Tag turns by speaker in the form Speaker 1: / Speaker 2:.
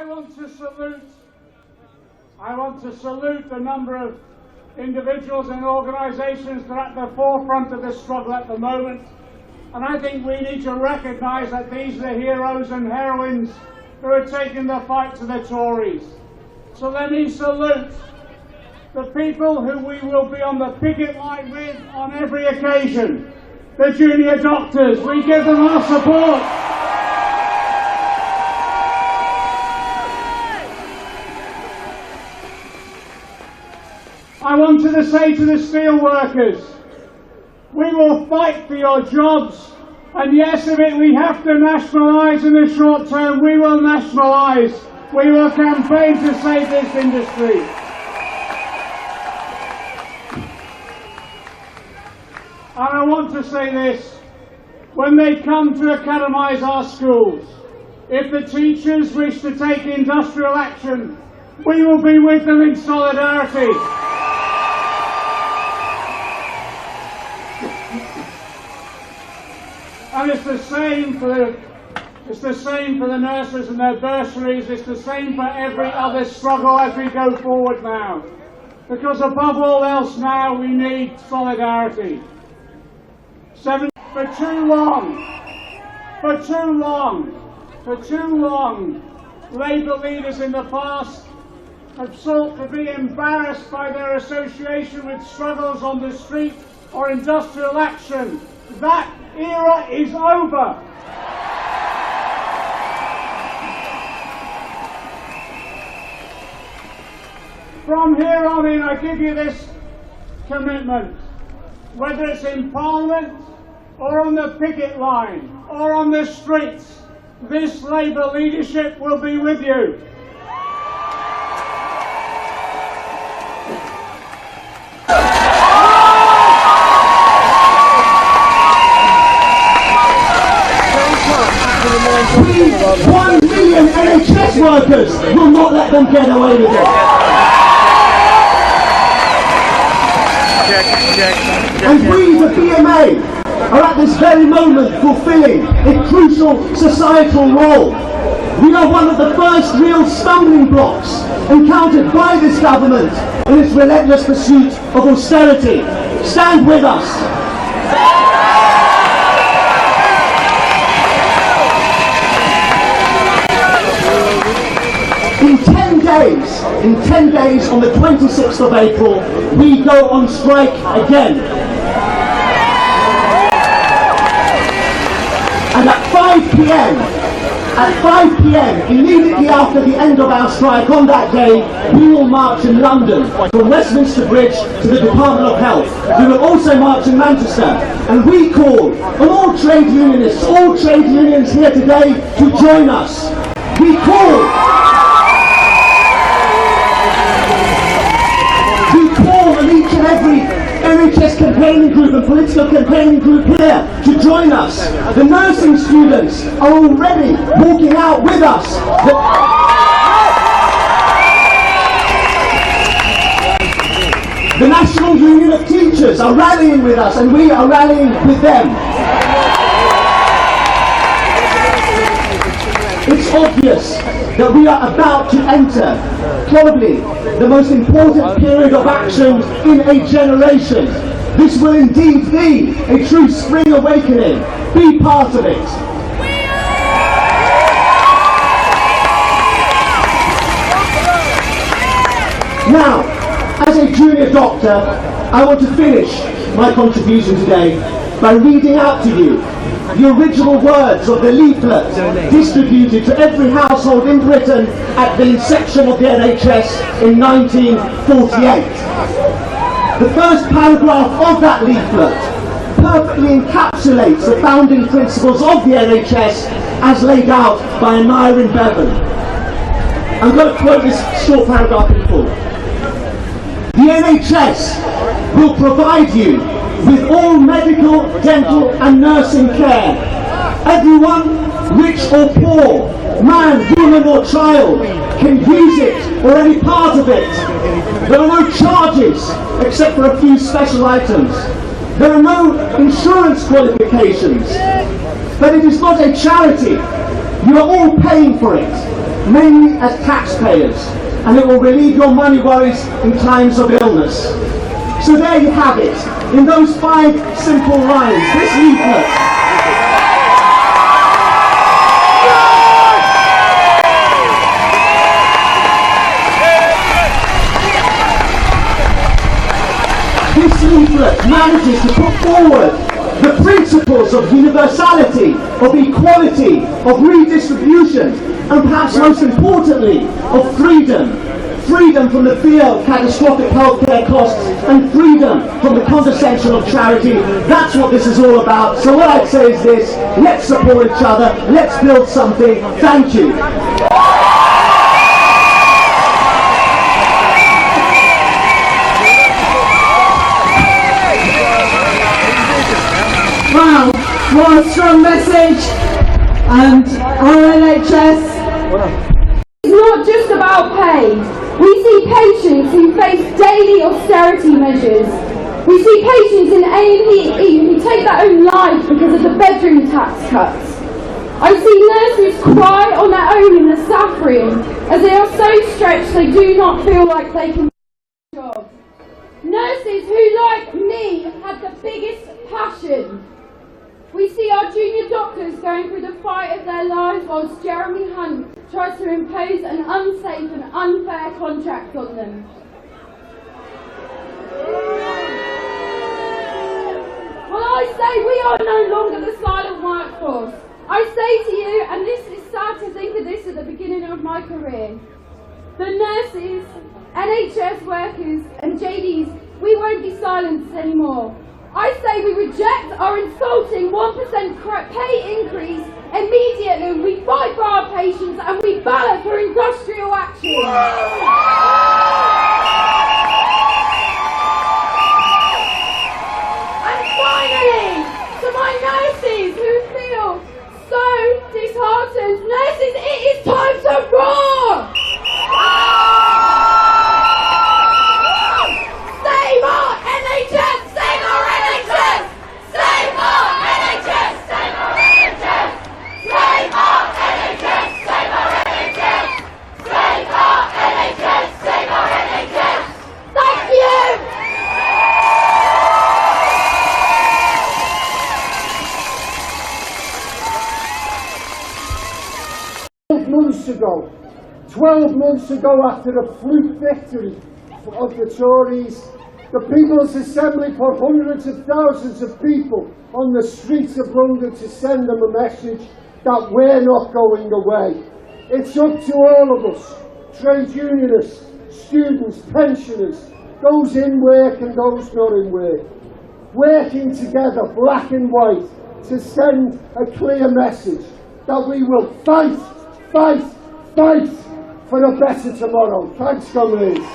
Speaker 1: I want to salute the number of individuals and organisations that are at the forefront of this struggle at the moment. And I think we need to recognise that these are the heroes and heroines who are taking the fight to the Tories. So let me salute the people who we will be on the picket line with on every occasion. The junior doctors, we give them our support. I wanted to say to the steel workers, we will fight for your jobs, and yes, if we have to nationalise in the short term, we will nationalise. We will campaign to save this industry. And I want to say this, when they come to academise our schools, if the teachers wish to take industrial action, we will be with them in solidarity. And it's the same for the nurses and their bursaries. It's the same for every other struggle as we go forward now. Because above all else now, we need solidarity. For too long, Labour leaders in the past have sought to be embarrassed by their association with struggles on the street or industrial action. That era is over. From here on in, I give you this commitment. Whether it's in Parliament, or on the picket line, or on the streets, this Labour leadership will be with you.
Speaker 2: We, 1 million NHS workers, will not let them get away with it. And we, the BMA, are at this very moment fulfilling a crucial societal role. We are one of the first real stumbling blocks encountered by this government in its relentless pursuit of austerity. Stand with us. In 10 days, on the 26th of April, we go on strike again. And at 5 p.m, immediately after the end of our strike on that day, we will march in London, from Westminster Bridge to the Department of Health. We will also march in Manchester. And we call on all trade unionists, all trade unions here today, to join us. We call on each and every NHS campaigning group and political campaigning group here to join us. The nursing students are already walking out with us. The National Union of Teachers are rallying with us, and we are rallying with them. It's obvious that we are about to enter probably the most important period of action in a generation. This will indeed be a true spring awakening. Be part of it. Now, as a junior doctor, I want to finish my contribution today by reading out to you the original words of the leaflet distributed to every household in Britain at the inception of the NHS in 1948. The first paragraph of that leaflet perfectly encapsulates the founding principles of the NHS as laid out by Myron Bevan. I'm going to quote this short paragraph in full. The NHS will provide you with all medical, dental and nursing care. Everyone, rich or poor, man, woman or child, can use it or any part of it. There are no charges except for a few special items. There are no insurance qualifications. But it is not a charity. You are all paying for it, mainly as taxpayers, and it will relieve your money worries in times of illness. So there you have it, in those 5 simple lines, this leaflet. This leaflet manages to put forward the principles of universality, of equality, of redistribution, and perhaps most importantly, of freedom. Freedom from the fear of catastrophic healthcare costs, and freedom from the condescension of charity. That's what this is all about. So what I'd say is this: let's support each other, let's build something. Thank you.
Speaker 3: Wow, what a strong message. And our NHS is not just about pay. We see patients who face daily austerity measures. We see patients in A&E who take their own life because of the bedroom tax cuts. I see nurses cry on their own in the staff room as they are so stretched they do not feel like they can do their job. Nurses who, like me, had the biggest passion. We see our junior doctors going through the fight of their lives whilst Jeremy Hunt tries to impose an unsafe and unfair contract on them. Well, I say we are no longer the silent workforce. I say to you, and this is sad to think of this at the beginning of my career, the nurses, NHS workers and JDs, we won't be silenced anymore. I say we reject our insulting 1% pay increase immediately. We fight for our patients and we ballot for industrial action. And finally, to my nurses who feel so disheartened, nurses, it is time to roar! Save our NHS! Save our NHS! Save our NHS! Save our NHS! Save our NHS! Save our NHS! Save our NHS! Save our NHS! Thank you!
Speaker 4: 12 months ago, after a fluke victory of the Tories, the People's Assembly put hundreds of thousands of people on the streets of London to send them a message that we're not going away. It's up to all of us, trade unionists, students, pensioners, those in work and those not in work, working together, black and white, to send a clear message that we will fight, fight, fight for a better tomorrow. Thanks, comrades.